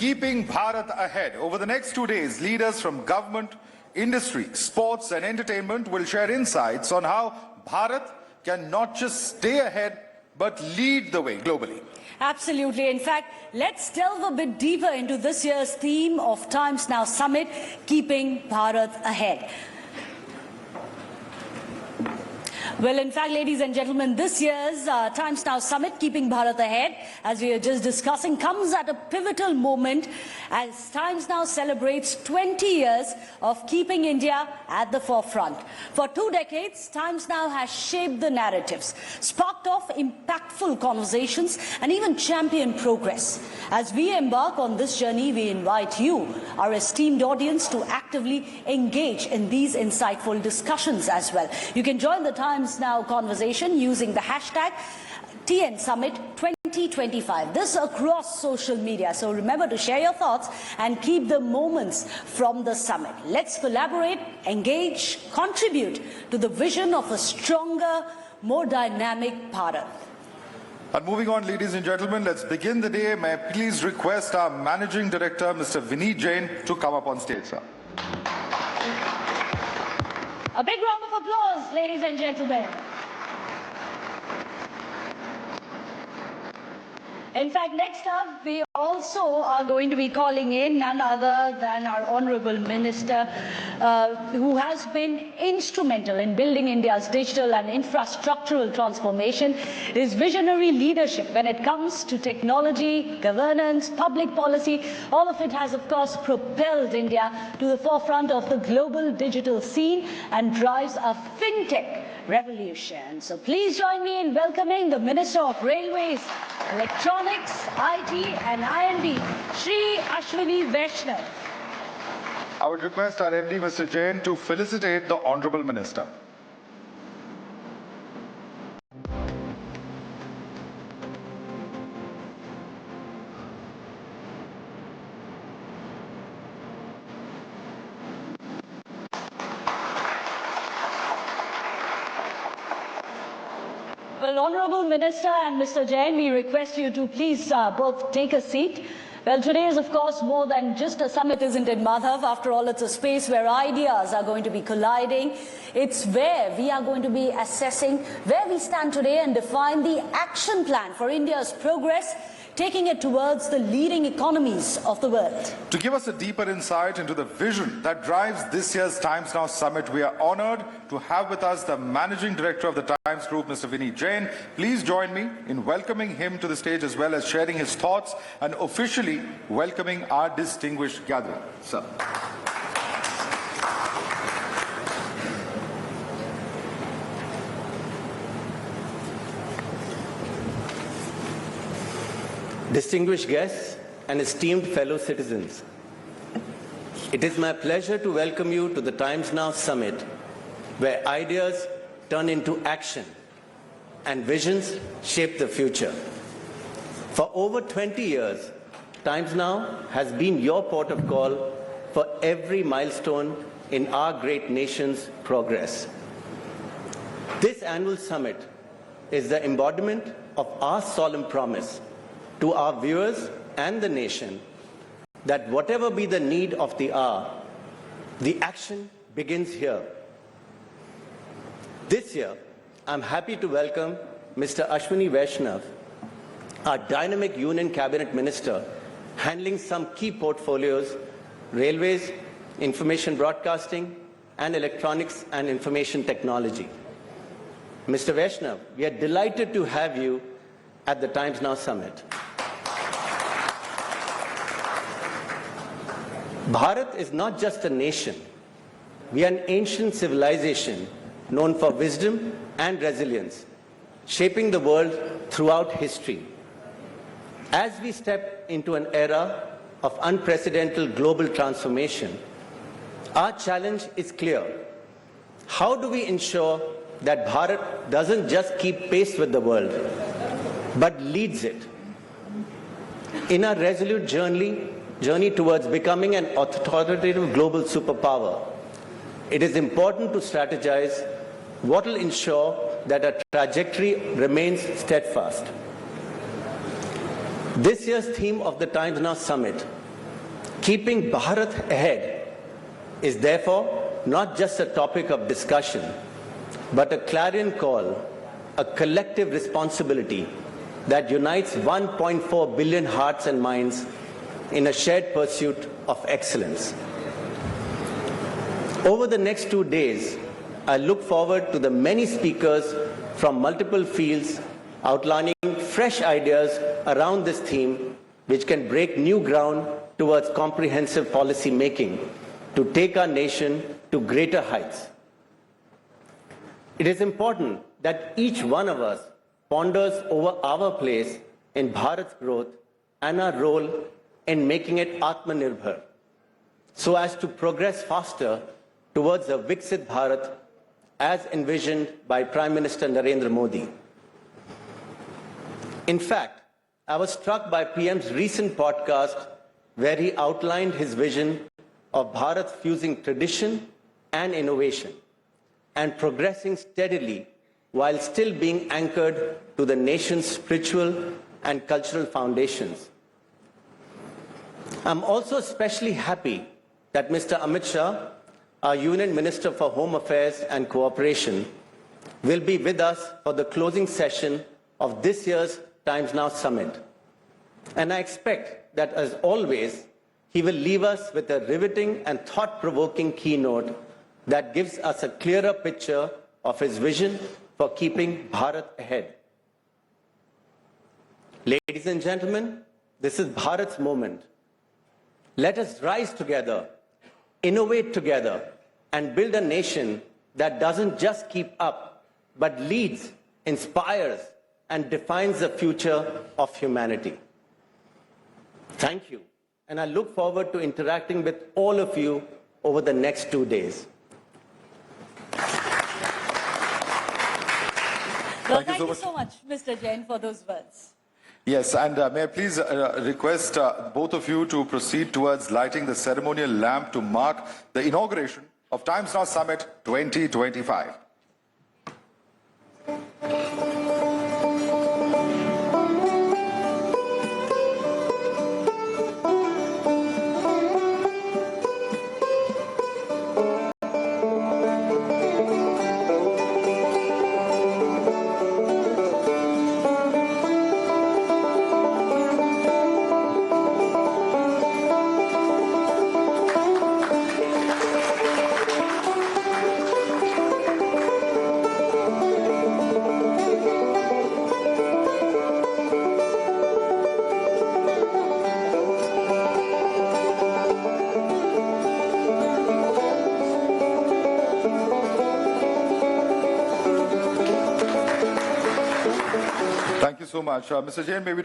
Keeping Bharat Ahead. Over the next 2 days, leaders from government, industry, sports and entertainment will share insights on how Bharat can not just stay ahead, but lead the way globally. Absolutely. In fact, let's delve a bit deeper into this year's theme of Times Now Summit, Keeping Bharat Ahead. Well, in fact, ladies and gentlemen, this year's Times Now Summit, Keeping Bharat Ahead, as we were just discussing, comes at a pivotal moment as Times Now celebrates 20 years of keeping India at the forefront. For 2 decades, Times Now has shaped the narratives, sparked off impactful conversations, and even championed progress. As we embark on this journey, we invite you, our esteemed audience, to actively engage in these insightful discussions as well. You can join the Times Now conversation using the hashtag TN Summit 2025. This across social media. So remember to share your thoughts and keep the moments from the summit. Let's collaborate, engage, contribute to the vision of a stronger, more dynamic Bharat. And moving on, ladies and gentlemen, let's begin the day. May I please request our Managing Director, Mr. Vineet Jain, to come up on stage, sir. A big round of applause, ladies and gentlemen. In fact, next up, we also are going to be calling in none other than our Honourable Minister, who has been instrumental in building India's digital and infrastructural transformation. His visionary leadership when it comes to technology, governance, public policy, all of it has, of course, propelled India to the forefront of the global digital scene and drives a fintech revolution. So please join me in welcoming the Minister of Railways, Electronics, IT and I&D, Shri Ashwini Vaishnav. I would request our MD, Mr. Jain, to felicitate the Honourable Minister. Well, Honourable Minister and Mr. Jain, we request you to please both take a seat. Well, today is, of course, more than just a summit, isn't it, Madhav? After all, it's a space where ideas are going to be colliding. It's where we are going to be assessing where we stand today and define the action plan for India's progress, taking it towards the leading economies of the world. To give us a deeper insight into the vision that drives this year's Times Now Summit, we are honoured to have with us the Managing Director of the Times Group, Mr. Vineet Jain. Please join me in welcoming him to the stage as well as sharing his thoughts and officially welcoming our distinguished gathering. Sir. Distinguished guests and esteemed fellow citizens, it is my pleasure to welcome you to the Times Now Summit, where ideas turn into action and visions shape the future. For over 20 years, Times Now has been your port of call for every milestone in our great nation's progress. This annual summit is the embodiment of our solemn promise to our viewers and the nation that whatever be the need of the hour, the action begins here. This year, I'm happy to welcome Mr. Ashwini Vaishnav, our dynamic Union Cabinet Minister, handling some key portfolios: railways, information broadcasting, and electronics and information technology. Mr. Vaishnav, we are delighted to have you at the Times Now Summit. Bharat is not just a nation. We are an ancient civilization known for wisdom and resilience, shaping the world throughout history. As we step into an era of unprecedented global transformation, our challenge is clear. How do we ensure that Bharat doesn't just keep pace with the world, but leads it? In our resolute journey towards becoming an authoritative global superpower, it is important to strategize what will ensure that our trajectory remains steadfast. This year's theme of the Times Now Summit, Keeping Bharat ahead is therefore not just a topic of discussion, but a clarion call, a collective responsibility that unites 1.4 billion hearts and minds in a shared pursuit of excellence. Over the next 2 days, I look forward to the many speakers from multiple fields outlining fresh ideas around this theme, which can break new ground towards comprehensive policy making to take our nation to greater heights. It is important that each one of us ponders over our place in Bharat's growth and our role in making it Atmanirbhar, so as to progress faster towards a Viksit Bharat as envisioned by Prime Minister Narendra Modi. In fact, I was struck by PM's recent podcast where he outlined his vision of Bharat fusing tradition and innovation and progressing steadily while still being anchored to the nation's spiritual and cultural foundations. I'm also especially happy that Mr. Amit Shah, our Union Minister for Home Affairs and Cooperation, will be with us for the closing session of this year's Times Now Summit. And I expect that, as always, he will leave us with a riveting and thought-provoking keynote that gives us a clearer picture of his vision for keeping Bharat ahead. Ladies and gentlemen, this is Bharat's moment. Let us rise together, innovate together, and build a nation that doesn't just keep up, but leads, inspires, and defines the future of humanity. Thank you, and I look forward to interacting with all of you over the next 2 days. Well, thank you so much, Mr. Jain, for those words. Yes, and may I please request both of you to proceed towards lighting the ceremonial lamp to mark the inauguration of Times Now Summit 2025. Thank you so much. Mr. Jain, may we